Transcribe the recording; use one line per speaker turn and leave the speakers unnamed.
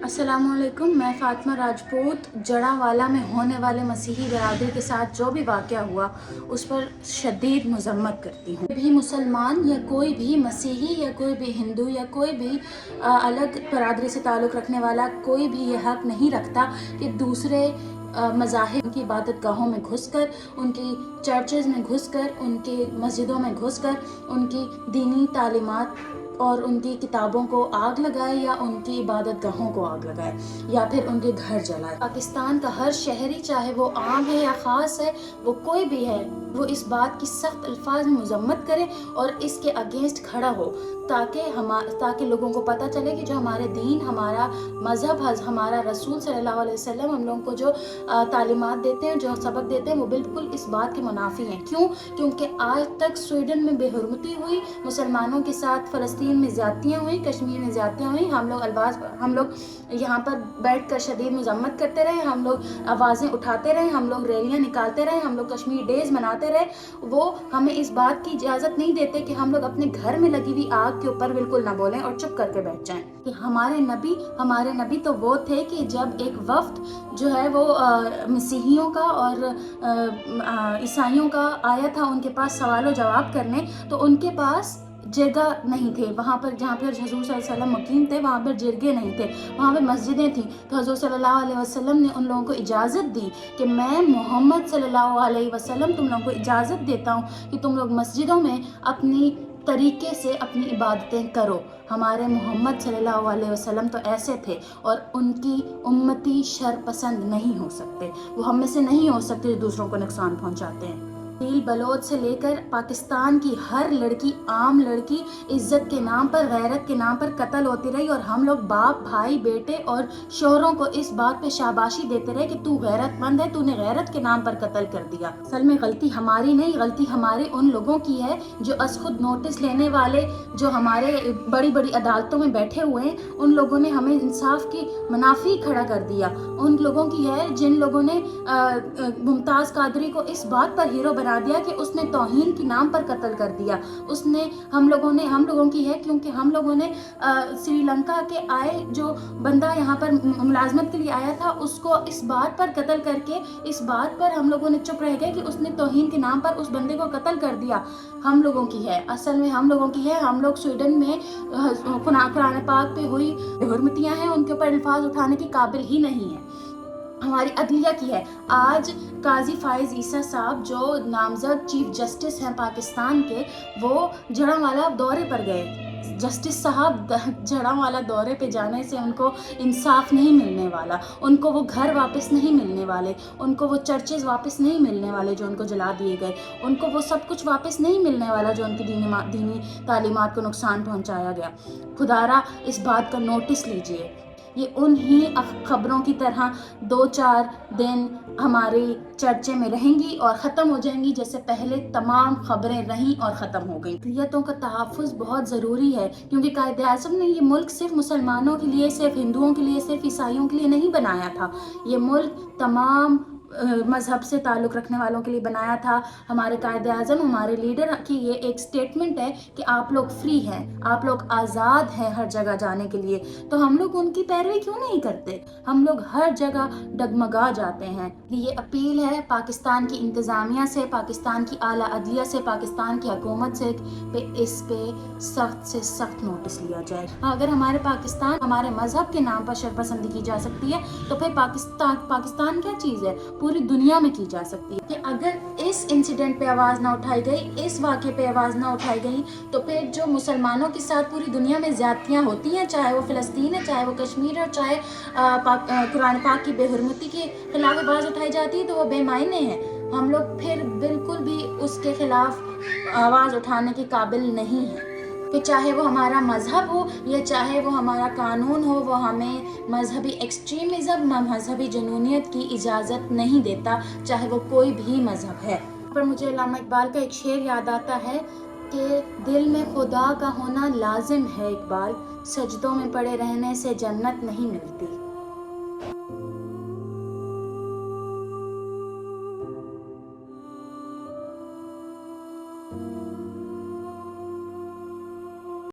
अस्सलामुअलैकुम। मैं फ़ातिमा राजपूत जड़ांवाला में होने वाले मसीही बरादरी के साथ जो भी वाक़या हुआ उस पर शदीद मज़म्मत करती हूँ। कोई भी मुसलमान या कोई भी मसीही या कोई भी हिंदू या कोई भी अलग बरादरी से ताल्लुक़ रखने वाला कोई भी ये हक़ नहीं रखता कि दूसरे मज़ाहिब की इबादत गाहों में घुसकर, उनकी चर्चेज़ में घुसकर, उनकी मस्जिदों में घुसकर उनकी दीनी तालीमात और उनकी किताबों को आग लगाए या उनकी इबादत गाहों को आग लगाए या फिर उनके घर जलाए। पाकिस्तान का हर शहरी, चाहे वो आम है या ख़ास है, वो कोई भी है, वो इस बात की सख्त अल्फाज में मज़म्मत करे और इसके अगेंस्ट खड़ा हो ताकि लोगों को पता चले कि जो हमारे दीन, हमारा मज़हब, हमारा रसूल सल्लल्लाहु अलैहि वसल्लम हम लोगों को जो तालीमात देते हैं, जो सबक देते हैं, वो बिल्कुल इस बात के मुनाफी हैं। क्यों? क्योंकि आज तक स्वीडन में बेहुरमती हुई, मुसलमानों के साथ फ़लस्तीन में ज़्यादतियाँ हुई, कश्मीर में ज़्यादतियाँ हुई। हम लोग यहाँ पर बैठ कर शदीद मज़म्मत करते रहे, हम लोग आवाज़ें उठाते रहे, हम लोग रैलियाँ निकालते रहे, हम लोग कश्मीर डेज़ मनाते रहे। वो हमें इस बात की इजाज़त नहीं देते कि हम लोग अपने घर में लगी हुई आग के ऊपर बिल्कुल ना बोलें और चुप करके बैठ जाएं। कि हमारे नबी तो वो थे कि जब एक वफ्द जो है वो मसीहियों का और ईसाइयों का आया था उनके पास सवाल जवाब करने, तो उनके पास जगह नहीं थे। वहाँ पर जहाँ पर हज़ूर सल्लल्लाहु अलैहि वसल्लम मुकीम थे, वहाँ पर जरगे नहीं थे, वहाँ पर मस्जिदें थीं। तो हज़ूर सल्लल्लाहु अलैहि वसल्लम ने उन लोगों को इजाज़त दी कि मैं मोहम्मद सल्लल्लाहु अलैहि वसल्लम तुम लोगों को इजाज़त देता हूँ कि तुम लोग मस्जिदों में अपनी तरीके से अपनी इबादतें करो। हमारे मोहम्मद सल्लल्लाहु अलैहि वसल्लम तो ऐसे थे और उनकी उम्मती शर पसंद नहीं हो सकते, वो हम में से नहीं हो सकते जो दूसरों को नुकसान पहुंचाते हैं। नील बलोच से लेकर पाकिस्तान की हर लड़की, आम लड़की इज्जत के नाम पर, गैरत के नाम पर कत्ल होती रही और हम लोग बाप, भाई, बेटे और शोहरों को इस बात पे शाबाशी देते रहे कि तू गैरतमंद है, तूने गैरत के नाम पर कत्ल कर दिया। असल में गलती हमारी नहीं, गलती हमारे उन लोगों की है जो खुद नोटिस लेने वाले, जो हमारे बड़ी बड़ी अदालतों में बैठे हुए हैं, उन लोगों ने हमें इंसाफ की मुनाफी खड़ा कर दिया। उन लोगों की है जिन लोगों ने मुमताज़ कादरी को इस बात पर हीरो बना दिया कि उसने तौहीन के नाम पर कत्ल कर दिया। उसने हम लोगों की है क्योंकि हम लोगों ने श्रीलंका के आए जो बंदा यहाँ पर मुलाजमत के लिए आया था, उसको इस बात पर कत्ल करके, इस बात पर हम लोगों ने चुप रह गए कि उसने तौहीन के नाम पर उस बंदे को कत्ल कर दिया। हम लोगों की है, असल में हम लोगों की है। हम लोग स्वीडन में कुरान पाक पे हुई हुर्मतियाँ हैं, उनके ऊपर अल्फाज उठाने के काबिल ही नहीं है। हमारी अदलिया की है। आज काजी फाइज ईसा साहब जो नामजद चीफ जस्टिस हैं पाकिस्तान के, वो जड़ांवाला दौरे पर गए। जस्टिस साहब जड़ांवाला दौरे पे जाने से उनको इंसाफ नहीं मिलने वाला, उनको वो घर वापस नहीं मिलने वाले, उनको वो चर्चेज वापस नहीं मिलने वाले जो उनको जला दिए गए, उनको वो सब कुछ वापस नहीं मिलने वाला जो उनकी दीनी तालीमात को नुकसान पहुंचाया गया। खुदारा इस बात का नोटिस लीजिए। ये उन्हीं खबरों की तरह 2-4 दिन हमारी चर्चे में रहेंगी और ख़त्म हो जाएंगी जैसे पहले तमाम खबरें रहीं और ख़त्म हो गई। अक़लियतों का तहफ़्फ़ुज़ बहुत ज़रूरी है क्योंकि कायदे-ए-आज़म ने ये मुल्क सिर्फ मुसलमानों के लिए, सिर्फ हिंदुओं के लिए, सिर्फ ईसाइयों के लिए नहीं बनाया था। ये मुल्क तमाम मज़हब से ताल्लुक़ रखने वालों के लिए बनाया था। हमारे कायदे-ए-आज़म, हमारे लीडर की ये एक स्टेटमेंट है कि आप लोग फ्री हैं, आप लोग आज़ाद हैं हर जगह जाने के लिए। तो हम लोग उनकी पैरवी क्यों नहीं करते? हम लोग हर जगह डगमगा जाते हैं। ये अपील है पाकिस्तान की इंतज़ामिया से, पाकिस्तान की आला अदलिया से, पाकिस्तान की हुकूमत से इस पे सख्त से सख्त नोटिस लिया जाए। अगर हमारे पाकिस्तान, हमारे मज़हब के नाम पर शरपसंदी की जा सकती है तो फिर पाकिस्तान क्या चीज़ है? पूरी दुनिया में की जा सकती है। कि अगर इस इंसिडेंट पे आवाज़ ना उठाई गई, इस वाक़े पे आवाज़ ना उठाई गई, तो फिर जो मुसलमानों के साथ पूरी दुनिया में ज़्यादतियाँ होती हैं, चाहे वो फ़लस्तीन है, चाहे वो कश्मीर है, चाहे कुरान पाक की बेहुरमती के ख़िलाफ़ आवाज़ उठाई जाती है, तो वो बेमायने हैं। हम लोग फिर बिल्कुल भी उसके ख़िलाफ़ आवाज़ उठाने के काबिल नहीं हैं। कि चाहे वो हमारा मज़हब हो या चाहे वो हमारा कानून हो, वो हमें मज़हबी एक्सट्रीमिज़म, मज़हबी जुनूनियत की इजाज़त नहीं देता, चाहे वो कोई भी मज़हब है। पर मुझे अल्लामा इकबाल का एक शेर याद आता है कि दिल में खुदा का होना लाजिम है इकबाल, सजदों में पड़े रहने से जन्नत नहीं मिलती।